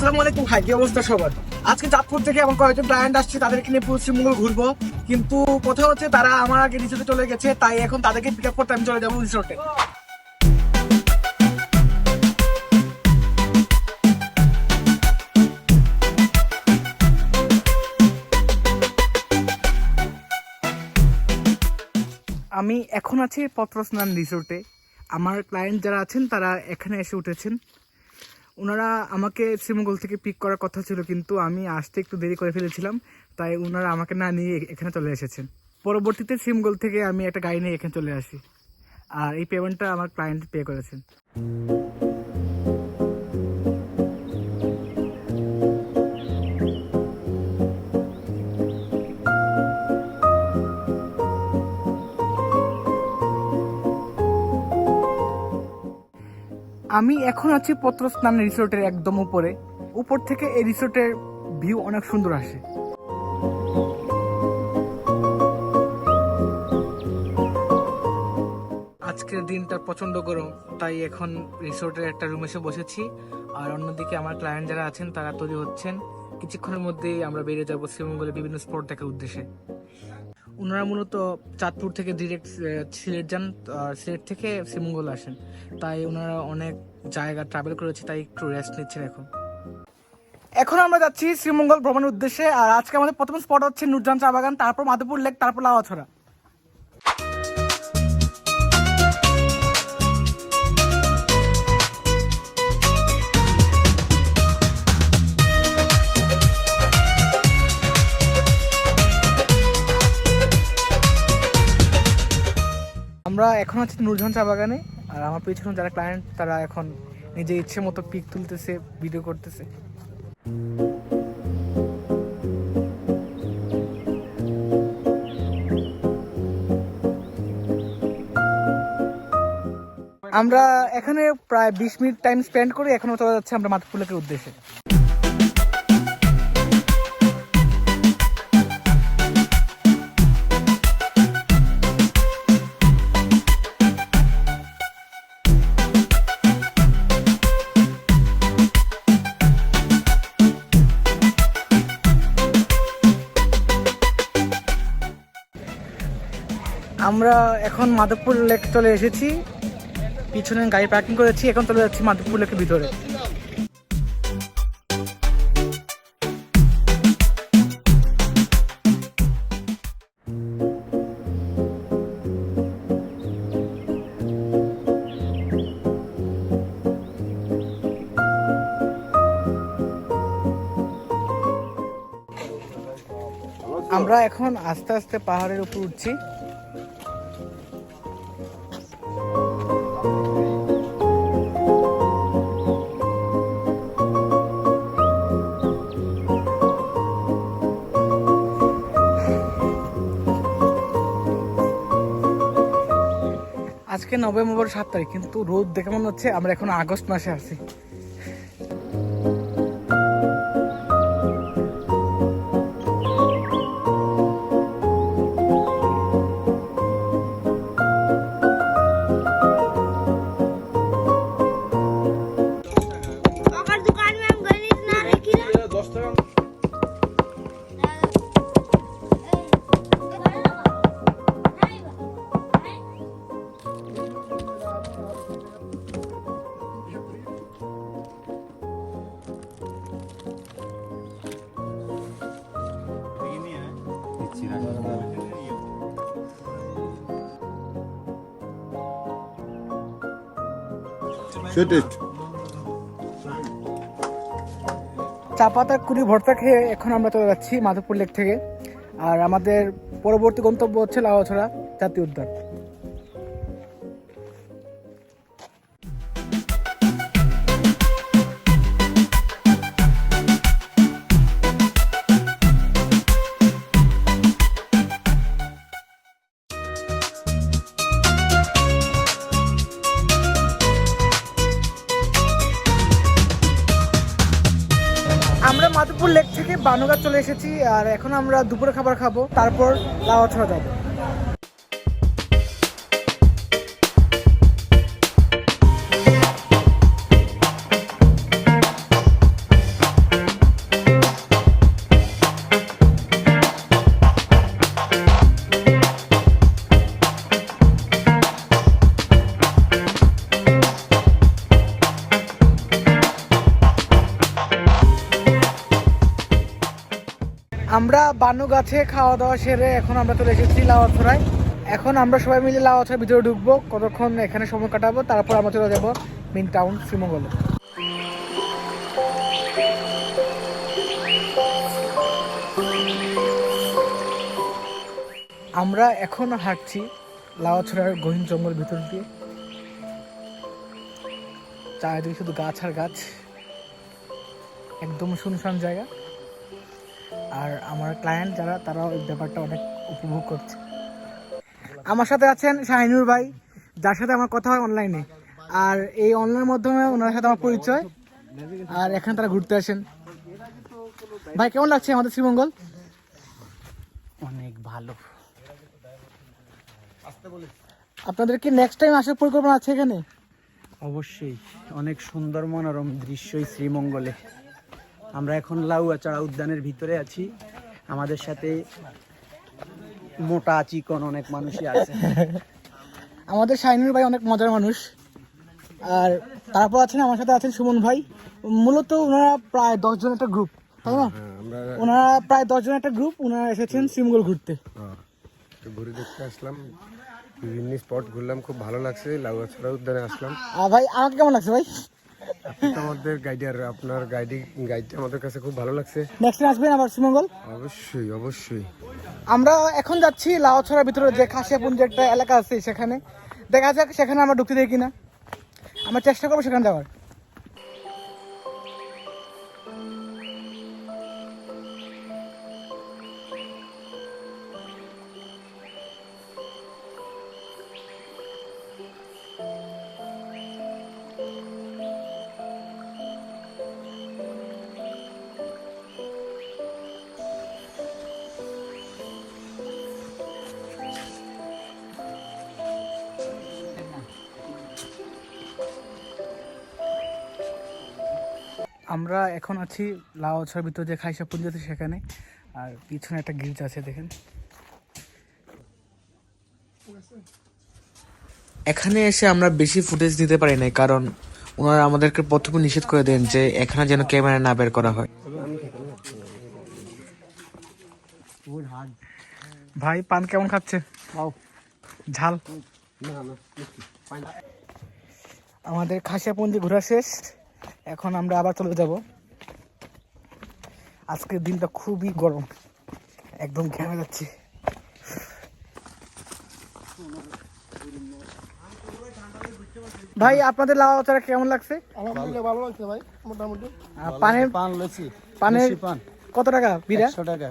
আসসালামু আলাইকুম ভাই, কি অবস্থা সবার? আজকে চাঁদপুর থেকে আমার কয়েকজন ক্লায়েন্ট আসছে, তাদেরকে নিয়ে পশ্চিমবঙ্গ ঘুরবো। কিন্তু কথা হচ্ছে তারা আমার আগে রিসোর্টে চলে গেছে, তাই এখন তাদেরকে পিক আপ করতে আমি চলে যাবো রিসোর্টে। আমি এখন আছি পত্রস্নান রিসোর্টে। আমার ক্লায়েন্ট যারা আছেন তারা এখানে এসে উঠেছেন। ওনারা আমাকে শ্রীমঙ্গল থেকে পিক করার কথা ছিল, কিন্তু আমি আসতে একটু দেরি করে ফেলেছিলাম, তাই ওনারা আমাকে না নিয়ে এখানে চলে এসেছেন। পরবর্তীতে শ্রীমঙ্গল থেকে আমি একটা গাড়ি নিয়ে এখানে চলে আসি, আর এই পেমেন্টটা আমার ক্লায়েন্ট পে করেছেন। আমি এখন আছি পত্রস্নান রিসোর্টের একদম উপরে। উপর থেকে এই রিসোর্টের ভিউ অনেক সুন্দর আসে। আজকের দিনটা প্রচন্ড গরম, তাই এখন রিসোর্টের একটা রুমে এসে বসেছি। আর অন্যদিকে আমার ক্লায়েন্ট যারা আছেন তারা তৈরি হচ্ছেন। কিছুক্ষণের মধ্যেই আমরা বেরিয়ে যাব শ্রীমঙ্গলের বিভিন্ন স্পট দেখার উদ্দেশ্যে। ওনারা মূলত চাঁদপুর থেকে ডিরেক্ট সিলেট যান, আর সিলেট থেকে শ্রীমঙ্গল আসেন, তাই ওনারা অনেক জায়গা ট্রাভেল করেছে, তাই একটু রেস্ট নিচ্ছেন এখন আমরা যাচ্ছি শ্রীমঙ্গল ভ্রমণের উদ্দেশ্যে। আর আজকে আমাদের প্রথম স্পট হচ্ছে নুরজান চা বাগান, তারপর মাধবপুর লেক, তারপর লাওয়াছড়া। আমরা এখন আছি নুরজান চা বাগানে, আর আমার পিছনে যারা ক্লায়েন্ট তারা এখন নিজের ইচ্ছে মতো পিক তুলতেছে, ভিডিও করতেছে। আমরা এখানে প্রায় 20 মিনিট টাইম স্পেন্ড করে এখনো চলে যাচ্ছে আমরা মাধবপুর লেকের উদ্দেশ্যে। আমরা এখন মাধবপুর লেক চলে এসেছি, পিছনে গাড়ি পার্কিং করেছি, এখন চলে যাচ্ছি মাধবপুর লেকের ভিতরে। আমরা এখন আস্তে আস্তে পাহাড়ের উপর উঠছি। আজকে নভেম্বর 7 তারিখ, কিন্তু রোদ দেখে মনে হচ্ছে আমরা এখন আগস্ট মাসে আছি। চা পাতা কুড়ি ভর্তা খেয়ে এখন আমরা চলে যাচ্ছি মাধবপুর লেক থেকে। আর আমাদের পরবর্তী গন্তব্য হচ্ছে লাওয়াছড়া জাতীয় উদ্যান। আমরা মাধবপুর লেক থেকে বানুঘাট চলে এসেছি, আর এখন আমরা দুপুরে খাবার খাবো, তারপর লাওয়াছড়া যাবো। আমরা বানু গাছে খাওয়া দাওয়া সেরে এখন আমরা চলে এসেছি লাউয়াছড়ায়। এখন আমরা সবাই মিলে লাউয়াছড়ার ভিতরে ঢুকবো, কতক্ষণ এখানে সময় কাটাবো, তারপর আমরা চলে যাবো মেইন টাউন শ্রীমঙ্গলে। আমরা এখন হাঁটছি লাউয়াছড়ার গহীন জঙ্গল ভিতর দিয়ে, চারিদিকে শুধু গাছ আর গাছ, একদম শুনশান জায়গা। আর আমার ক্লায়েন্ট যারা, তারাও এই ব্যাপারটা অনেক উপভোগ করছে। আমার সাথে আছেন শাহিনুর ভাই, যার সাথে আমার কথা হয় অনলাইনে, আর এই অনলাইনের মাধ্যমে ওনার সাথে আমার পরিচয়। আর এখানে তারা ঘুরতে আসেন। ভাই কেমন লাগছে আমাদের শ্রীমঙ্গল? অনেক ভালো। আপনাদের কি নেক্সট টাইম আসার পরিকল্পনা আছে এখানে? অবশ্যই, অনেক সুন্দর মনোরম দৃশ্যই শ্রীমঙ্গলে। আমরা এখন লাউয়াছড়া উদ্যানের ভিতরে আছি, আমাদের সাথে মোটা চিকন অনেক মানুষই আছে। আমাদের শাহিনুর ভাই অনেক মজার মানুষ। আর তারপর আছেন আমার সাথে আছেন সুমন ভাই। মূলত ওনারা প্রায় 10 জন একটা গ্রুপ, তাই না? ওনারা প্রায় 10 জন একটা গ্রুপ, ওনারা এসেছেন শ্রীমঙ্গল ঘুরতে। ঘুরে দেখতে আসলাম, বিভিন্ন স্পট ঘুরলাম, খুব ভালো লাগছে। লাউয়াছড়া উদ্যানে আসলাম। ভাই আমাকে কেমন লাগছে ভাই? আপনি তো আমাদের গাইডার, আপনার গাইডটা আমাদের কাছে খুব ভালো লাগছে। নেক্সট টাইম আসবেন আবার শ্রীমঙ্গল? অবশ্যই অবশ্যই। আমরা এখন যাচ্ছি লাউয়াছড়ার ভিতরে যে খাসিয়াপুঞ্জ একটা এলাকা আছে, সেখানে দেখা যাক সেখানে আমরা ঢুকতে দেই কিনা। আমরা চেষ্টা করবো সেখানে যাওয়ার। আমরা এখন আছি লাউয়াছড়ার ভিতরে যে খাইসাপুঞ্জ আছে সেখানে, আর পিছনে একটা গির্জ আছে দেখেন। এখানে এসে আমরা বেশি ফুটেজ দিতে পারি নাই, কারণ ওনারা আমাদেরকে প্রথমে নিষেধ করে দেন যে এখানে যেন ক্যামেরা না বের করা হয়। ভাই পান কেমন খাচ্ছে? ঝাল। আমাদের খাসিয়াপুঞ্জি ঘোরা শেষ, এখন আমরা আবার চলে যাব। আজকের দিনটা খুবই গরম, একদম ঘেমে যাচ্ছি। ভাই আপনাদের লাউয়াছড়া কেমন লাগছে? আলহামদুলিল্লাহ ভালো লাগছে ভাই, মোটামুটি। পানের কত টাকা বিড়া? 100 টাকা,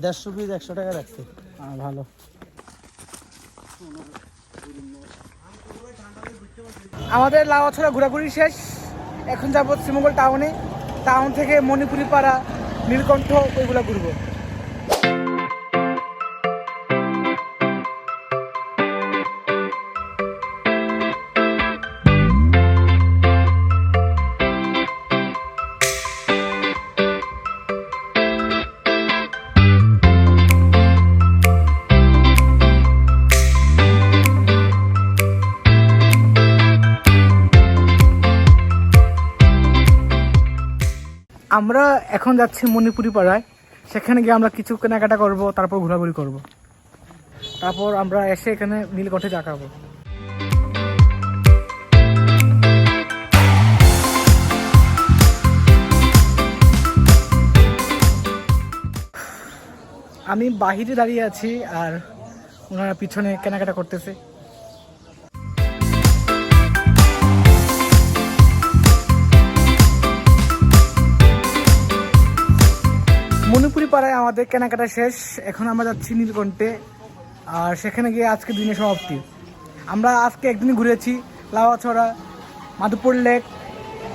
150 পিস 100 টাকা রাখছে। ভালো। আমাদের লাউয়াছড়া ঘোরাঘুরি শেষ, এখন যাবো শ্রীমঙ্গল টাউনে। টাউন থেকে মণিপুরি পাড়া, নীলকণ্ঠ, ওইগুলো ঘুরবো। আমরা এখন যাচ্ছি মণিপুরি পাড়ায়, সেখানে গিয়ে আমরা কিছু কেনাকাটা করব, তারপর ঘোরাঘুরি করব, তারপর আমরা এসে এখানে নীলকণ্ঠে চা খাবো। আমি বাহিরে দাঁড়িয়ে আছি আর ওনারা পিছনে কেনাকাটা করতেছে। মণিপুরি পাড়ায় আমাদের কেনাকাটা শেষ, এখন আমরা যাচ্ছি নীলকণ্ঠে, আর সেখানে গিয়ে আজকে দিনের সমাপ্তি। আমরা আজকে একদিন ঘুরেছি লাউয়াছড়া, মাধবপুর লেক,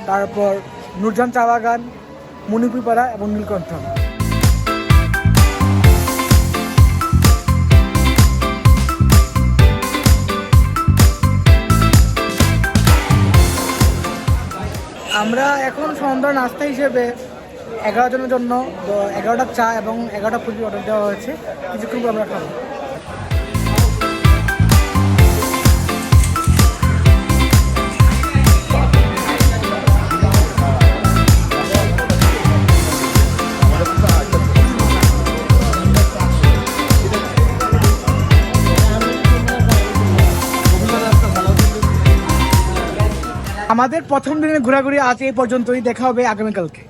তারপর নূরজাহান চা বাগান, মণিপুরি পাড়া এবং নীলকণ্ঠ। আমরা এখন সন্ধ্যার নাস্তা হিসেবে 11 জনের জন্য 11টা চা এবং 11টা ফুলকি অর্ডার দেওয়া হয়েছে, কিছুক্ষণ পর আমরা খাবো। আমাদের প্রথম দিনের ঘোরাঘুরি আজ এই পর্যন্তই, দেখা হবে আগামীকালকে।